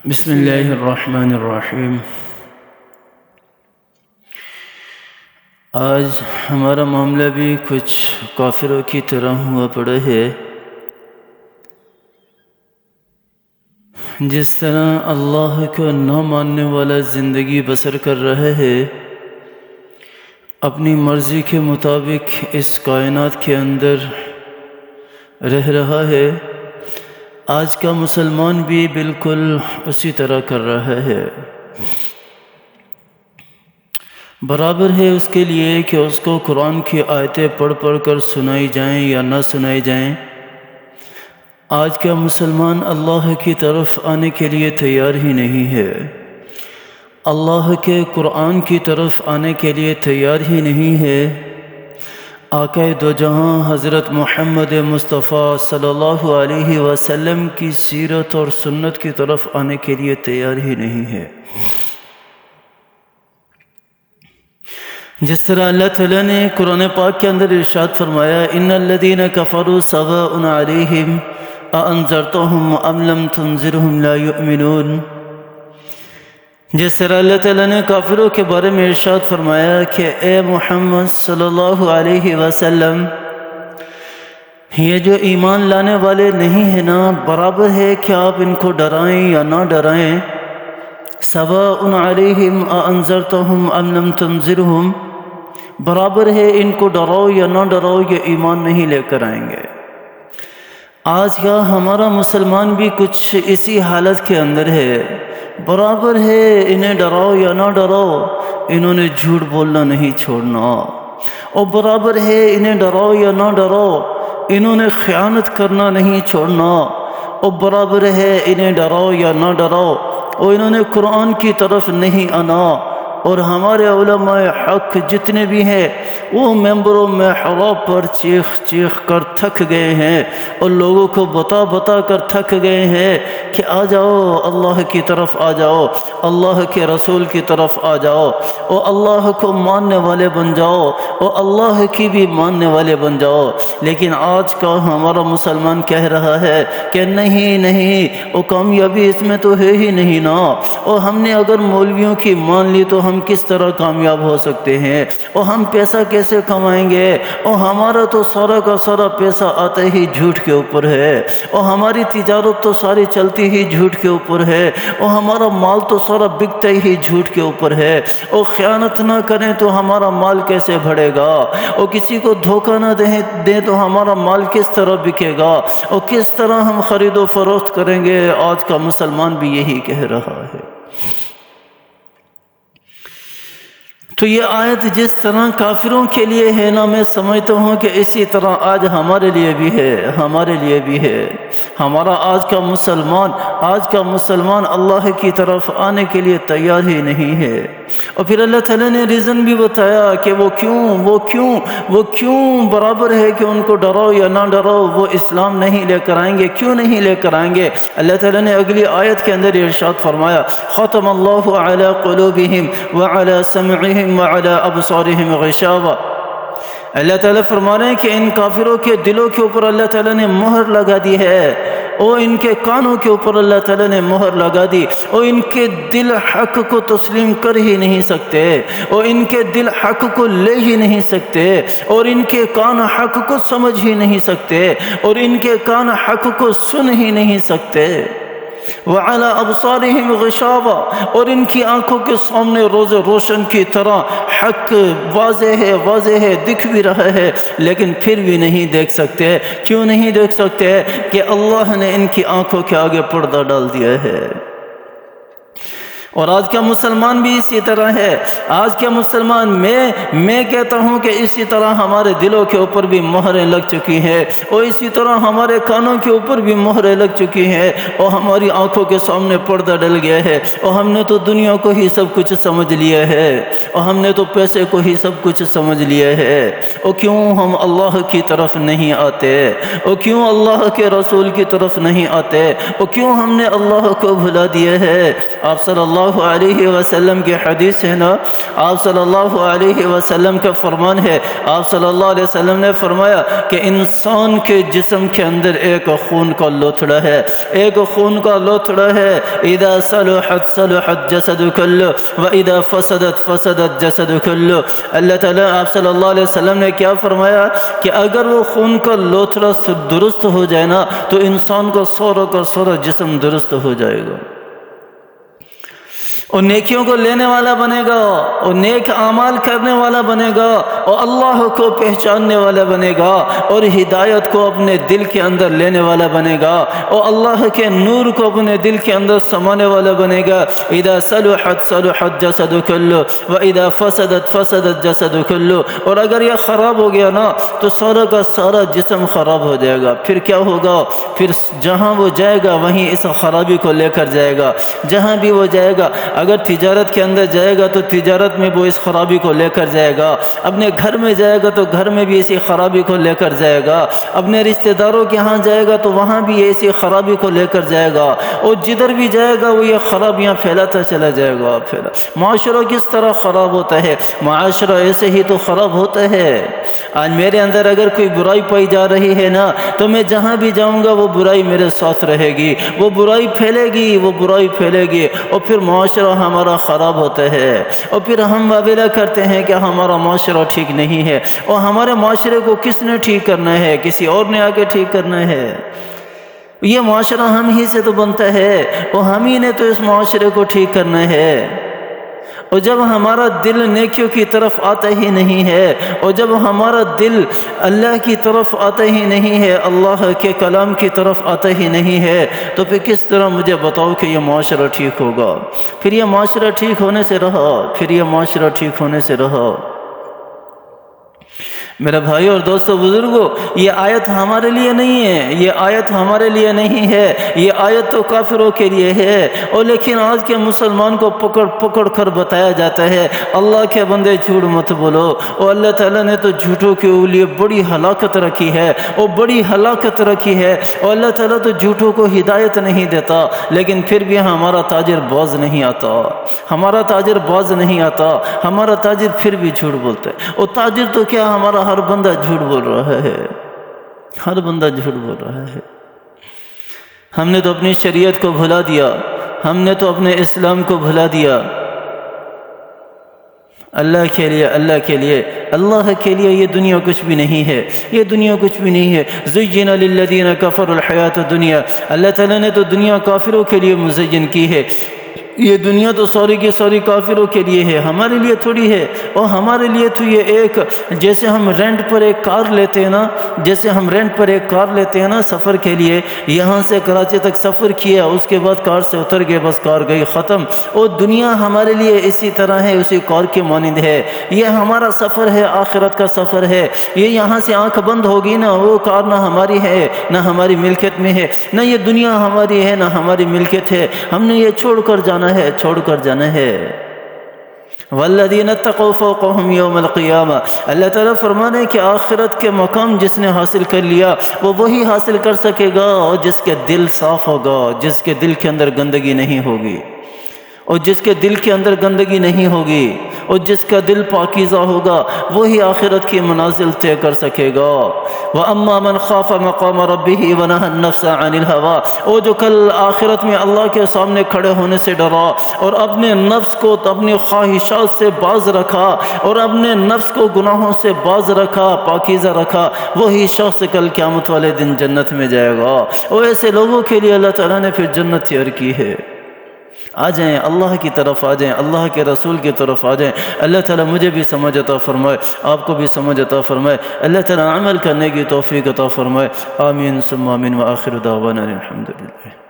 بسم اللہ الرحمن الرحیم۔ آج ہمارا معاملہ بھی کچھ کافروں کی طرح ہوا پڑا ہے۔ جس طرح اللہ کو نہ ماننے والا زندگی بسر کر رہا ہے، اپنی مرضی کے مطابق اس کائنات کے اندر رہ رہا ہے، آج کا مسلمان بھی بالکل اسی طرح کر رہا ہے۔ برابر ہے اس کے لیے کہ اس کو قرآن کی آیتیں پڑھ پڑھ کر سنائی جائیں یا نہ سنائی جائیں، آج کا مسلمان اللہ کی طرف آنے کے لیے تیار ہی نہیں ہے، اللہ کے قرآن کی طرف آنے کے لیے تیار ہی نہیں ہے، آقا دو جہاں حضرت محمد مصطفیٰ صلی اللہ علیہ وسلم کی سیرت اور سنت کی طرف آنے کے لیے تیار ہی نہیں ہے۔ جس طرح اللہ تعالیٰ نے قرآن پاک کے اندر ارشاد فرمایا، ان الذین کفروا سواء علیہم اانذرتہم ام لم تنذرہم لا یؤمنون۔ جس طرح اللہ تعالیٰ نے کافروں کے بارے میں ارشاد فرمایا کہ اے محمد صلی اللہ علیہ وسلم، یہ جو ایمان لانے والے نہیں ہیں نا، برابر ہے کہ آپ ان کو ڈرائیں یا نہ ڈرائیں، سواء علیہم اانذرتہم ام لم تنذرہم، برابر ہے ان کو ڈراؤ یا نہ ڈراؤ، یہ ایمان نہیں لے کر آئیں گے۔ آج کا ہمارا مسلمان بھی کچھ اسی حالت کے اندر ہے، برابر ہے انہیں ڈراؤ یا نہ ڈراؤ، انہوں نے جھوٹ بولنا نہیں چھوڑنا، اور برابر ہے انہیں ڈراؤ یا نہ ڈراؤ، انہوں نے خیانت کرنا نہیں چھوڑنا، اور برابر ہے انہیں ڈراؤ یا نہ ڈراؤ، اور انہوں نے قرآن کی طرف نہیں آنا۔ اور ہمارے علماء حق جتنے بھی ہیں وہ ممبروں میں محراب پر چیخ چیخ کر تھک گئے ہیں، اور لوگوں کو بتا بتا کر تھک گئے ہیں کہ آ جاؤ اللہ کی طرف، آ جاؤ اللہ کے رسول کی طرف، آ جاؤ اور اللہ کو ماننے والے بن جاؤ، اور اللہ کی بھی ماننے والے بن جاؤ۔ لیکن آج کا ہمارا مسلمان کہہ رہا ہے کہ نہیں نہیں، وہ کامیابی اس میں تو ہے ہی نہیں نا، اور ہم نے اگر مولویوں کی مان لی تو ہم کس طرح کامیاب ہو سکتے ہیں، اور ہم پیسہ کیسے کمائیں گے، اور ہمارا تو سارا کا سارا پیسہ آتا ہی جھوٹ کے اوپر ہے، اور ہماری تجارت تو ساری چلتی ہی جھوٹ کے اوپر ہے، اور ہمارا مال تو سارا بکتا ہی جھوٹ کے اوپر ہے، اور خیانت نہ کریں تو ہمارا مال کیسے بڑھے گا، اور کسی کو دھوکہ نہ دیں تو ہمارا مال کس طرح بکے گا، اور کس طرح ہم خرید و فروخت کریں گے۔ آج کا مسلمان بھی یہی کہہ رہا ہے۔ تو یہ آیت جس طرح کافروں کے لیے ہے نا، میں سمجھتا ہوں کہ اسی طرح آج ہمارے لیے بھی ہے، ہمارے لیے بھی ہے۔ ہمارا آج کا مسلمان اللہ کی طرف آنے کے لیے تیار ہی نہیں ہے۔ اور پھر اللہ تعالیٰ نے ریزن بھی بتایا کہ وہ کیوں برابر ہے کہ ان کو ڈراؤ یا نہ ڈراؤ، وہ اسلام نہیں لے کر آئیں گے۔ کیوں نہیں لے کر آئیں گے؟ اللہ تعالیٰ نے اگلی آیت کے اندر ارشاد فرمایا، ختم اللہ علی قلوبہم وعلی سمعہم وعلی ابصارہم غشاوہ۔ اللہ تعالیٰ فرما رہے ہیں کہ ان کافروں کے دلوں کے اوپر اللہ تعالیٰ نے مہر لگا دی ہے، اور ان کے کانوں کے اوپر اللہ تعالیٰ نے مہر لگا دی، اور ان کے دل حق کو تسلیم کر ہی نہیں سکتے، اور ان کے دل حق کو لے ہی نہیں سکتے، اور ان کے کان حق کو سمجھ ہی نہیں سکتے، اور ان کے کان حق کو سن ہی نہیں سکتے۔ وَعَلَىٰ أَبْصَارِهِمْ غِشَاوَةٌ، اور ان کی آنکھوں کے سامنے روز روشن کی طرح حق واضح ہے، دکھ بھی رہا ہے، لیکن پھر بھی نہیں دیکھ سکتے۔ کیوں نہیں دیکھ سکتے؟ کہ اللہ نے ان کی آنکھوں کے آگے پردہ ڈال دیا ہے۔ اور آج کا مسلمان بھی اسی طرح ہے۔ آج کا مسلمان میں کہتا ہوں کہ اسی طرح ہمارے دلوں کے اوپر بھی مہریں لگ چکی ہیں، اور اسی طرح ہمارے کانوں کے اوپر بھی مہریں لگ چکی ہیں، اور ہماری آنکھوں کے سامنے پردہ ڈل گیا ہے، اور ہم نے تو دنیا کو ہی سب کچھ سمجھ لیا ہے، اور ہم نے تو پیسے کو ہی سب کچھ سمجھ لیا ہے۔ اور کیوں ہم اللہ کی طرف نہیں آتے، اور کیوں اللہ کے رسول کی طرف نہیں آتے، اور کیوں ہم نے اللہ کو بھلا دیا ہے؟ آپ صلی اللہ اللہ علیہ وسلم کی حدیث ہے نا، آپ صلی اللہ علیہ وسلم کا فرمان ہے، آپ صلی اللہ علیہ وسلم نے فرمایا کہ انسان کے جسم کے اندر ایک خون کا لوتھڑا ہے، ایک خون کا لوتھڑا ہے، اذا صلحت صلحت جسد کلہ واذا فسدت فسدت جسد کلہ۔ اللہ تعالیٰ آپ صلی اللہ علیہ وسلم نے کیا فرمایا کہ اگر وہ خون کا لوتھڑا درست ہو جائے نا تو انسان کا سارا جسم درست ہو جائے گا، اور نیکیوں کو لینے والا بنے گا، اور نیک اعمال کرنے والا بنے گا، اور اللہ کو پہچاننے والا بنے گا، اور ہدایت کو اپنے دل کے اندر لینے والا بنے گا، اور اللہ کے نور کو اپنے دل کے اندر سمانے والا بنے گا۔ اذا صلحت صلحت جسد کلہ واذا فسدت فسدت جسد کلہ۔ اور اگر یہ خراب ہو گیا نا تو سارا کا سارا جسم خراب ہو جائے گا۔ پھر کیا ہوگا؟ پھر جہاں وہ جائے گا وہیں اس خرابی کو لے کر جائے گا، جہاں بھی وہ جائے گا۔ اگر تجارت کے اندر جائے گا تو تجارت میں وہ اس خرابی کو لے کر جائے گا، اپنے گھر میں جائے گا تو گھر میں بھی اسی خرابی کو لے کر جائے گا، اپنے رشتہ داروں کے ہاں جائے گا تو وہاں بھی ایسی خرابی کو لے کر جائے گا، اور جدھر بھی جائے گا وہ یہ خرابیاں پھیلاتا چلا جائے گا۔ معاشرہ کس طرح خراب ہوتا ہے؟ معاشرہ ایسے ہی تو خراب ہوتا ہے۔ آج میرے اندر اگر کوئی برائی پائی جا رہی ہے نا تو میں جہاں بھی جاؤں گا وہ برائی میرے ساتھ رہے گی، وہ برائی پھیلے گی، وہ برائی پھیلے گی، اور پھر معاشرہ ہمارا خراب ہوتا ہے، اور پھر ہم واویلا کرتے ہیں کہ ہمارا معاشرہ ٹھیک نہیں ہے، اور ہمارے معاشرے کو کس نے ٹھیک کرنا ہے؟ کسی اور نے آ کے ٹھیک کرنا ہے۔ یہ معاشرہ ہم ہی سے تو بنتا ہے، اور ہم ہی نے تو اس معاشرے کو ٹھیک کرنا ہے۔ اور جب ہمارا دل نیکیوں کی طرف آتا ہی نہیں ہے، اور جب ہمارا دل اللہ کی طرف آتا ہی نہیں ہے، اللہ کے کلام کی طرف آتا ہی نہیں ہے، تو پھر کس طرح مجھے بتاؤ کہ یہ معاشرہ ٹھیک ہوگا؟ پھر یہ معاشرہ ٹھیک ہونے سے رہا، پھر یہ معاشرہ ٹھیک ہونے سے رہا۔ میرے بھائی اور دوستو بزرگوں، یہ آیت ہمارے لیے نہیں ہے، یہ آیت ہمارے لیے نہیں ہے، یہ آیت تو کافروں کے لیے ہے۔ اور لیکن آج کے مسلمان کو پکڑ کر بتایا جاتا ہے اللہ کے بندے جھوٹ مت بولو، اور اللہ تعالیٰ نے تو جھوٹوں کے لیے بڑی ہلاکت رکھی ہے، اور بڑی ہلاکت رکھی ہے، اور اللہ تعالیٰ تو جھوٹوں کو ہدایت نہیں دیتا، لیکن پھر بھی ہمارا تاجر باز نہیں آتا، ہمارا تاجر باز نہیں آتا، ہمارا تاجر پھر بھی جھوٹ بولتا ہے۔ اور تاجر تو کیا، ہمارا ہر بندہ جھوٹ بول رہا ہے، ہر بندہ جھوٹ بول رہا ہے۔ ہم نے تو اپنی شریعت کو بھلا دیا، ہم نے تو اپنے اسلام کو بھلا دیا۔ اللہ کے لیے، اللہ کے لیے، اللہ کے لیے یہ دنیا کچھ بھی نہیں ہے، یہ دنیا کچھ بھی نہیں ہے۔ زُيِّنَ لِلَّذِينَ كَفَرُوا الْحَيَاةُ الدُّنْيَا، اللہ تعالیٰ نے تو دنیا کافروں کے لیے مزین کی ہے۔ یہ دنیا تو ساری کی ساری کافروں کے لیے ہے، ہمارے لیے تھوڑی ہے۔ اور ہمارے لیے تو یہ ایک، جیسے ہم رینٹ پر ایک کار لیتے ہیں نا، جیسے ہم رینٹ پر ایک کار لیتے ہیں نا سفر کے لیے، یہاں سے کراچی تک سفر کیا، اس کے بعد کار سے اتر گئے، بس کار گئی ختم۔ اور دنیا ہمارے لیے اسی طرح ہے، اسی کار کے مانند ہے۔ یہ ہمارا سفر ہے، آخرت کا سفر ہے۔ یہ یہاں سے آنکھ بند ہوگی نا، وہ کار نہ ہماری ہے نہ ہماری ملکیت میں ہے، نہ یہ دنیا ہماری ہے نہ ہماری ملکیت ہے، ہم نے یہ چھوڑ کر جانا ہے، چھوڑ کر جانا ہے۔ والذین اتقوا فوقهم یوم القیامہ، اللہ تعالیٰ فرمانے کہ آخرت کے مقام جس نے حاصل کر لیا وہ وہی حاصل کر سکے گا، اور جس کے دل صاف ہوگا، جس کے دل کے اندر گندگی نہیں ہوگی، اور جس کے دل کے اندر گندگی نہیں ہوگی، اور جس کا دل پاکیزہ ہوگا وہی آخرت کی منازل طے کر سکے گا۔ وَأَمَّا مَنْ خَافَ مَقَامَ رَبِّهِ وَنَهَى النَّفْسَ عَنِ الْهَوَىٰ، اور جو کل آخرت میں اللہ کے سامنے کھڑے ہونے سے ڈرا اور اپنے نفس کو اپنی خواہشات سے باز رکھا، اور اپنے نفس کو گناہوں سے باز رکھا، پاکیزہ رکھا، وہی شخص کل قیامت والے دن جنت میں جائے گا۔ اور ایسے لوگوں کے لیے اللہ تعالیٰ نے پھر جنت تیار کی ہے۔ آ جائیں اللہ کی طرف، آ جائیں اللہ کے رسول کی طرف، آ جائیں۔ اللہ تعالیٰ مجھے بھی سمجھ عطا فرمائے، آپ کو بھی سمجھ عطا فرمائے، اللہ تعالیٰ عمل کرنے کی توفیق عطا فرمائے۔ آمین ثم آمین، وآخر دعوانا الحمدللہ۔